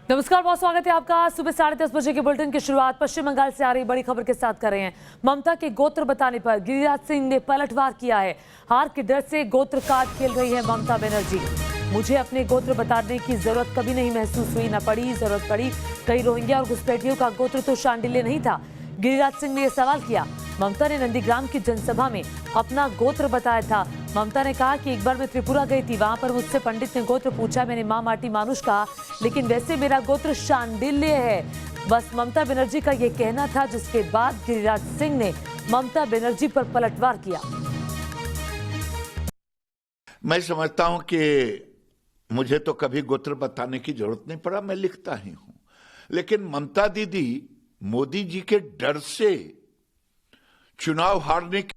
नमस्कार, बहुत स्वागत है आपका। सुबह 10:30 बजे के बुलेटिन की शुरुआत पश्चिम बंगाल से आ रही बड़ी खबर के साथ कर रहे हैं। ममता के गोत्र बताने पर गिरिराज सिंह ने पलटवार किया है। हार के डर से गोत्र कार्ड खेल रही है ममता बनर्जी। मुझे अपने गोत्र बताने की जरूरत कभी नहीं महसूस हुई, न पड़ी जरूरत पड़ी। कई रोहिंग्या और घुसपैठियों का गोत्र तो शांडिल्य नहीं था। गिरिराज सिंह ने यह सवाल किया। ममता ने नंदीग्राम की जनसभा में अपना गोत्र बताया था। ममता ने कहा कि एक बार मैं त्रिपुरा गई थी, वहां पर मुझसे पंडित ने गोत्र पूछा, मैंने मां माटी मानुष कहा, लेकिन वैसे मेरा गोत्र शांडिल्य है। बस ममता बनर्जी का ये कहना था, जिसके बाद गिरिराज सिंह ने ममता बनर्जी पर पलटवार किया। मैं समझता हूं कि मुझे तो कभी गोत्र बताने की जरूरत नहीं पड़ा, मैं लिखता ही हूं। लेकिन ममता दीदी मोदी जी के डर से चुनाव हारने की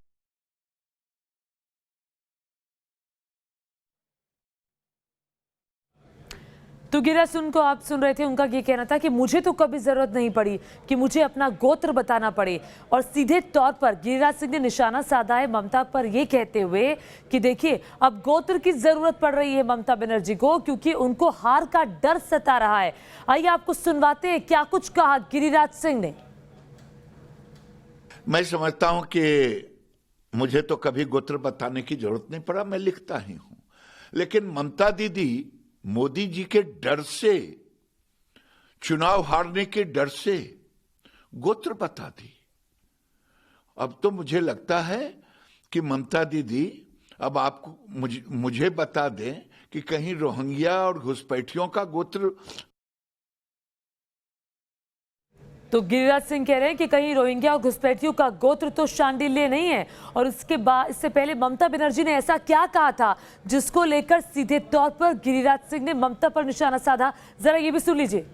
तो गिरिराज सिंह को आप सुन रहे थे, उनका ये कहना था कि मुझे तो कभी जरूरत नहीं पड़ी कि मुझे अपना गोत्र बताना पड़े। और सीधे तौर पर गिरिराज सिंह ने निशाना साधा है ममता पर, यह कहते हुए कि देखिए अब गोत्र की जरूरत पड़ रही है ममता बनर्जी को, क्योंकि उनको हार का डर सता रहा है। आइए आपको सुनवाते हैं क्या कुछ कहा गिरिराज सिंह ने। मैं समझता हूं कि मुझे तो कभी गोत्र बताने की जरूरत नहीं पड़ा, मैं लिखता ही हूं। लेकिन ममता दीदी मोदी जी के डर से चुनाव हारने के डर से गोत्र बता दी। अब तो मुझे लगता है कि ममता दीदी अब आपको मुझे बता दें कि कहीं रोहिंग्या और घुसपैठियों का गोत्र। तो गिरिराज सिंह कह रहे हैं कि कहीं रोहिंग्या और घुसपैठियों का गोत्र तो शांडिल्य नहीं है। और इसके बाद इससे पहले ममता बनर्जी ने ऐसा क्या कहा था जिसको लेकर सीधे तौर पर गिरिराज सिंह ने ममता पर निशाना साधा, जरा ये भी सुन लीजिए।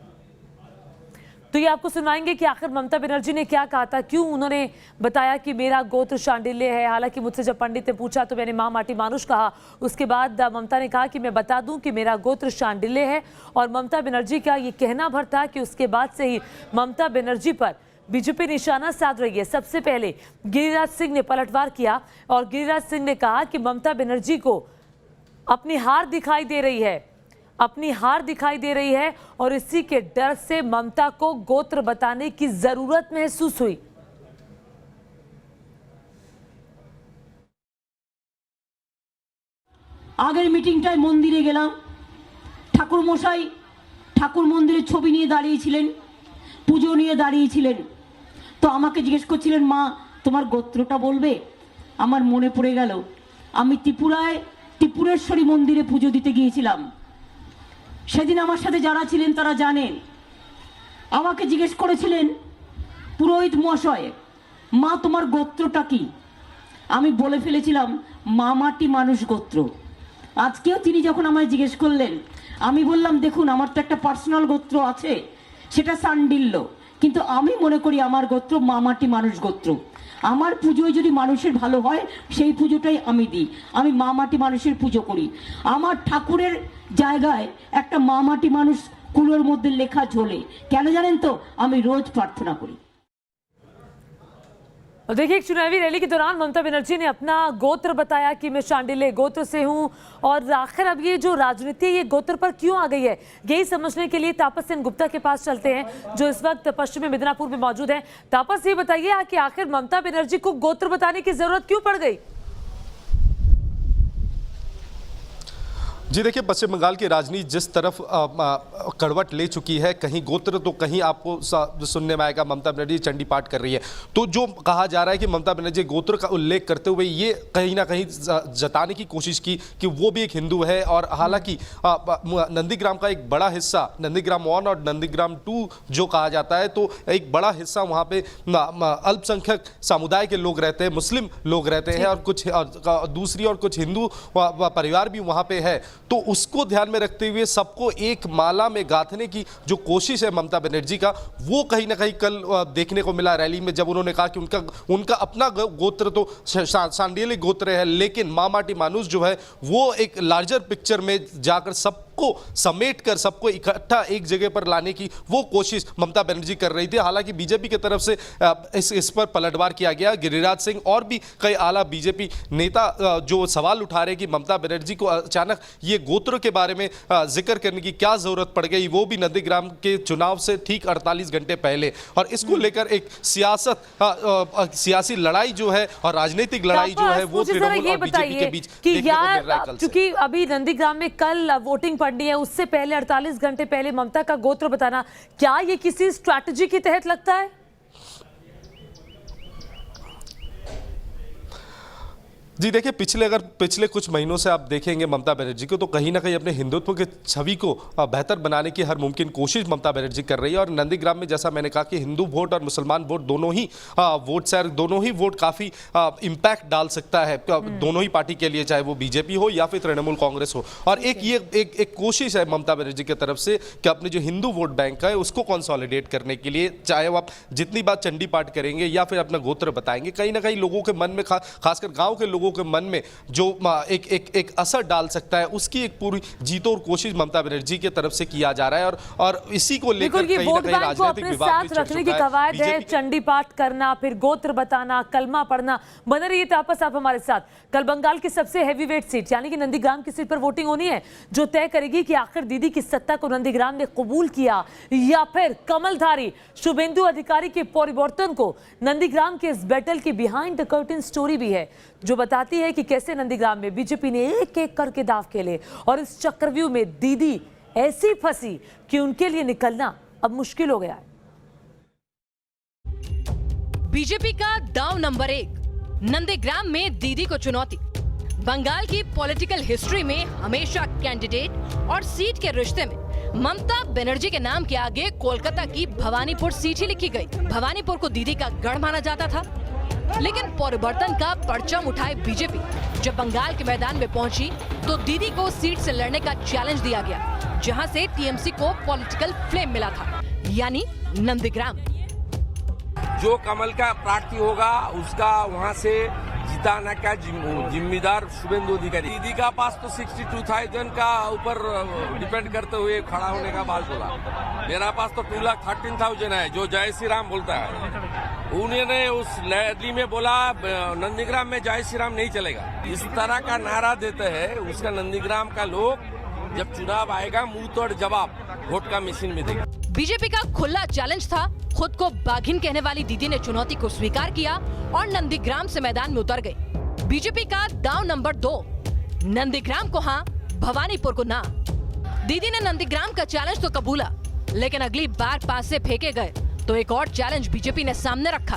तो ये आपको सुनाएंगे कि आखिर ममता बनर्जी ने क्या कहा था, क्यों उन्होंने बताया कि मेरा गोत्र शांडिल्य है। हालांकि मुझसे जब पंडित ने पूछा तो मैंने मां माटी मानुष कहा। उसके बाद ममता ने कहा कि मैं बता दूं कि मेरा गोत्र शांडिल्य है। और ममता बनर्जी का ये कहना भर था कि उसके बाद से ही ममता बनर्जी पर बीजेपी निशाना साध रही है। सबसे पहले गिरिराज सिंह ने पलटवार किया और गिरिराज सिंह ने कहा कि ममता बनर्जी को अपनी हार दिखाई दे रही है, अपनी हार दिखाई दे रही है और इसी के डर से ममता को गोत्र बताने की जरूरत महसूस हुई। আগের মিটিংটায় মন্দিরে গেলাম, ঠাকুর মশাই ঠাকুর মন্দিরের ছবি নিয়ে দাঁড়িয়েছিলেন, পুজো নিয়ে দাঁড়িয়েছিলেন। তো আমাকে জিজ্ঞেস করছিলেন, মা তোমার গোত্রটা বলবে? আমার মনে পড়ে গেল আমি ত্রিপুরায় ত্রিপুরেশ্বরী মন্দিরে পুজো দিতে গিয়েছিলাম। সেদিন আমার সাথে যারা ছিলেন তারা জানেন, আমাকে জিজ্ঞেস করেছিলেন পুরোহিত মশাই, মা তোমার গোত্রটা কি? আমি বলে ফেলেছিলাম মা মাটি মানুষ গোত্র। আজকেও তিনি যখন আমায় জিজ্ঞেস করলেন, আমি বললাম দেখুন আমার তো একটা পার্সোনাল গোত্র আছে, সেটা শান্ডিল্য, কিন্তু আমি মনে করি আমার গোত্র মা মাটি মানুষ গোত্র। আমার পুজোয় যদি মানুষের ভালো হয় সেই পুজোটাই আমি দিই। আমি মা মাটি মানুষের পুজো করি। আমার ঠাকুরের জায়গায় একটা মা মাটি মানুষ কুলোর মধ্যে লেখা ঝোলে, কেন জানেন তো? আমি রোজ প্রার্থনা করি। और देखिए, एक चुनावी रैली के दौरान ममता बनर्जी ने अपना गोत्र बताया कि मैं शांडिल्य गोत्र से हूं। और आखिर अब ये जो राजनीति ये गोत्र पर क्यों आ गई है, यही समझने के लिए तापस सेन गुप्ता के पास चलते हैं, जो इस वक्त पश्चिमी मिदनापुर में मौजूद हैं। तापस, ये बताइए कि आखिर ममता बनर्जी को गोत्र बताने की जरूरत क्यों पड़ गई? जी देखिए, पश्चिम बंगाल की राजनीति जिस तरफ करवट ले चुकी है, कहीं गोत्र तो कहीं आपको सुनने में आएगा ममता बनर्जी चंडी पाठ कर रही है। तो जो कहा जा रहा है कि ममता बनर्जी गोत्र का उल्लेख करते हुए ये कहीं ना कहीं जताने की कोशिश की कि वो भी एक हिंदू है। और हालांकि नंदीग्राम का एक बड़ा हिस्सा, नंदीग्राम 1 और नंदीग्राम 2 जो कहा जाता है, तो एक बड़ा हिस्सा वहाँ पे अल्पसंख्यक समुदाय के लोग रहते हैं, मुस्लिम लोग रहते हैं, और कुछ दूसरी और कुछ हिंदू परिवार भी वहाँ पे है। तो उसको ध्यान में रखते हुए सबको एक माला में गांथने की जो कोशिश है ममता बनर्जी का, वो कहीं ना कहीं कल देखने को मिला रैली में, जब उन्होंने कहा कि उनका अपना गोत्र तो शांडिल्य गोत्र है, लेकिन माँ माटी मानुष जो है वो एक लार्जर पिक्चर में जाकर सब सबको समेट कर, सबको इकट्ठा एक जगह पर लाने की वो कोशिश ममता बनर्जी कर रही थी। हालांकि बीजेपी की तरफ से इस पर पलटवार किया गया। गिरिराज सिंह और भी कई आला बीजेपी नेता जो सवाल उठा रहे कि ममता बनर्जी को अचानक ये गोत्र के बारे में जिक्र करने की क्या जरूरत पड़ गई, वो भी नंदीग्राम के चुनाव से ठीक 48 घंटे पहले। और इसको लेकर एक सियासी लड़ाई जो है और राजनीतिक लड़ाई जो है वो तृणमूल और बीजेपी के बीच कि देखने को मिल रहा है यार कल से। क्योंकि अभी नंदीग्राम में कल वोटिंग पड़नी है, उससे पहले 48 घंटे पहले ममता का गोत्र बताना, क्या ये किसी स्ट्रैटेजी के तहत लगता है? जी देखिए, पिछले कुछ महीनों से आप देखेंगे ममता बनर्जी को तो कहीं ना कहीं अपने हिंदुत्व के छवि को बेहतर बनाने की हर मुमकिन कोशिश ममता बनर्जी कर रही है। और नंदीग्राम में जैसा मैंने कहा कि हिंदू वोट और मुसलमान वोट दोनों ही वोट काफ़ी इम्पैक्ट डाल सकता है दोनों ही पार्टी के लिए, चाहे वो बीजेपी हो या फिर तृणमूल कांग्रेस हो। और एक कोशिश है ममता बनर्जी की तरफ से कि अपने जो हिंदू वोट बैंक है उसको कंसोलिडेट करने के लिए, चाहे वो आप जितनी बार चंडी पाठ करेंगे या फिर अपना गोत्र बताएंगे, कहीं ना कहीं लोगों के मन में, खासकर गाँव के लोगों के मन में जो एक असर डाल सकता है, उसकी एक पूरी जीतोड़ कोशिश ममता बनर्जी की तरफ से किया जा रहा है। और इसी को लेकर कहीं ना कहीं राजनीतिक विवाद भी रखने की कवायद है, चंडी पाठ करना, फिर गोत्र बताना, कलमा पढ़ना। बने रहिए तापस आप हमारे साथ। कल बंगाल की सबसे हैवीवेट सीट यानी कि नंदीग्राम की सीट पर वोटिंग होनी है, जो तय करेगी कि आखिर दीदी की सत्ता को नंदीग्राम ने कबूल किया या फिर कमलधारी शुभेंदु अधिकारी के परिवर्तन को। नंदीग्राम के इस बैटल की बिहाइंड द कर्टन स्टोरी भी है जो बताती है कि कैसे नंदीग्राम में बीजेपी ने एक एक करके दाव खेले और इस चक्रव्यूह में दीदी ऐसी फंसी कि उनके लिए निकलना अब मुश्किल हो गया है। बीजेपी का दाव नंबर 1, नंदीग्राम में दीदी को चुनौती। बंगाल की पॉलिटिकल हिस्ट्री में हमेशा कैंडिडेट और सीट के रिश्ते में ममता बनर्जी के नाम के आगे कोलकाता की भवानीपुर सीट ही लिखी गई। भवानीपुर को दीदी का गढ़ माना जाता था, लेकिन परिवर्तन का परचम उठाए बीजेपी जब बंगाल के मैदान में पहुंची तो दीदी को सीट से लड़ने का चैलेंज दिया गया, जहां से टीएमसी को पॉलिटिकल फ्लेम मिला था, यानी नंदीग्राम। जो कमल का प्रार्थी होगा उसका वहां से जिताना का जिम्मेदार शुभेंदु अधिकारी। दीदी का पास तो 62,000 का ऊपर डिपेंड करते हुए खड़ा होने का बात बोला। मेरा पास तो 2,13,000 है जो जय श्री राम बोलता है। उन्होंने उस रैली में बोला नंदीग्राम में जय श्री राम नहीं चलेगा। इस तरह का नारा देते हैं, उसका नंदीग्राम का लोग जब चुनाव आएगा मुंह तोड़ जवाब वोट का मशीन में देगा। बीजेपी का खुला चैलेंज था। खुद को बाघिन कहने वाली दीदी ने चुनौती को स्वीकार किया और नंदीग्राम से मैदान में उतर गई। बीजेपी का दाव नंबर 2, नंदीग्राम को हाँ, भवानीपुर को ना। दीदी ने नंदीग्राम का चैलेंज तो कबूला, लेकिन अगली बार पास से फेंके गए तो एक और चैलेंज बीजेपी ने सामने रखा।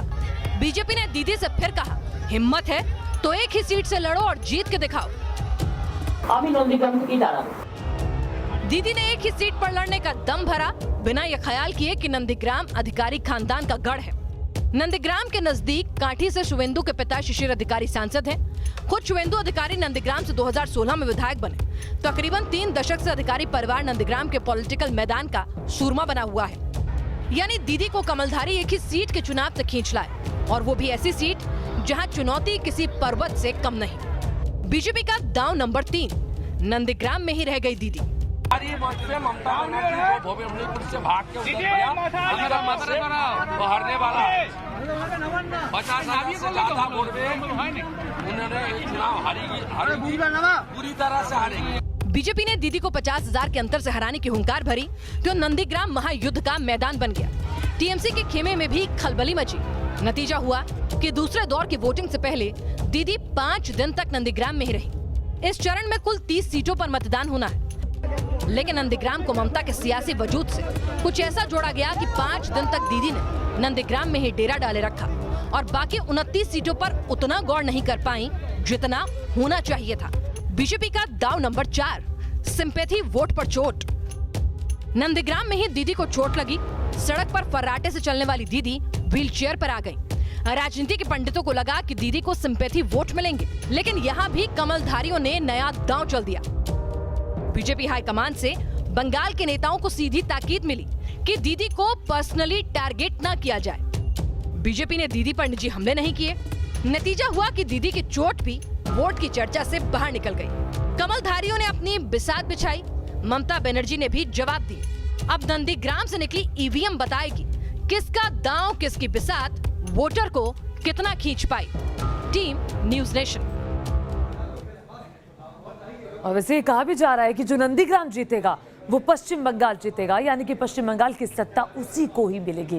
बीजेपी ने दीदी से फिर कहा, हिम्मत है तो एक ही सीट से लड़ो और जीत के दिखाओ। दीदी ने एक ही सीट पर लड़ने का दम भरा, बिना ये ख्याल किए कि नंदीग्राम अधिकारी खानदान का गढ़ है। नंदीग्राम के नजदीक काठी से शुभेंदु के पिता शिशिर अधिकारी सांसद हैं। खुद शुभेंदु अधिकारी नंदीग्राम से 2016 में विधायक बने। तकरीबन 3 दशक से अधिकारी परिवार नंदीग्राम के पॉलिटिकल मैदान का सूरमा बना हुआ है। यानी दीदी को कमलधारी एक ही सीट के चुनाव से खींच लाए, और वो भी ऐसी सीट जहां चुनौती किसी पर्वत से कम नहीं। बीजेपी का दांव नंबर 3, नंदीग्राम में ही रह गई दीदी। ममता बनर्जी को भवानीपुर से भाग के उतर गया, वो हारने वाला है। 50,000 से ज्यादा वोट में उन्होंने चुनाव हारेगी, पूरी तरह से हारेगी। बीजेपी ने दीदी को 50,000 के अंतर से हराने की हुंकार भरी तो नंदीग्राम महायुद्ध का मैदान बन गया। टीएमसी के खेमे में भी खलबली मची। नतीजा हुआ कि दूसरे दौर की वोटिंग से पहले दीदी 5 दिन तक नंदीग्राम में ही रही। इस चरण में कुल 30 सीटों पर मतदान होना है, लेकिन नंदीग्राम को ममता के सियासी वजूद से कुछ ऐसा जोड़ा गया कि 5 दिन तक दीदी ने नंदीग्राम में ही डेरा डाले रखा और बाकी 29 सीटों पर उतना गौर नहीं कर पाई जितना होना चाहिए था। बीजेपी का दाव नंबर 4, सिंपैथी वोट पर चोट। नंदीग्राम में ही दीदी को चोट लगी। सड़क पर फर्राटे से चलने वाली दीदी व्हीलचेयर पर आ गई। राजनीति के पंडितों को लगा कि दीदी को सिंपैथी वोट मिलेंगे, लेकिन यहाँ भी कमलधारियों ने नया दांव चल दिया। बीजेपी हाईकमान से बंगाल के नेताओं को सीधी ताकीद मिली कि दीदी को पर्सनली टारगेट न किया जाए। बीजेपी ने दीदी पर निजी हमले नहीं किए। नतीजा हुआ कि दीदी की चोट भी वोट की चर्चा से बाहर निकल गई। कमलधारियों ने अपनी बिसात बिछाई। ममता बनर्जी ने भी जवाब दिए। अब नंदीग्राम से निकली ईवीएम बताएगी किसका दांव किसकी बिसात वोटर को कितना खींच पाई। Team news nation. और वैसे ये कहा भी जा रहा है कि जो नंदीग्राम जीतेगा वो पश्चिम बंगाल जीतेगा, यानी कि पश्चिम बंगाल की सत्ता उसी को ही मिलेगी।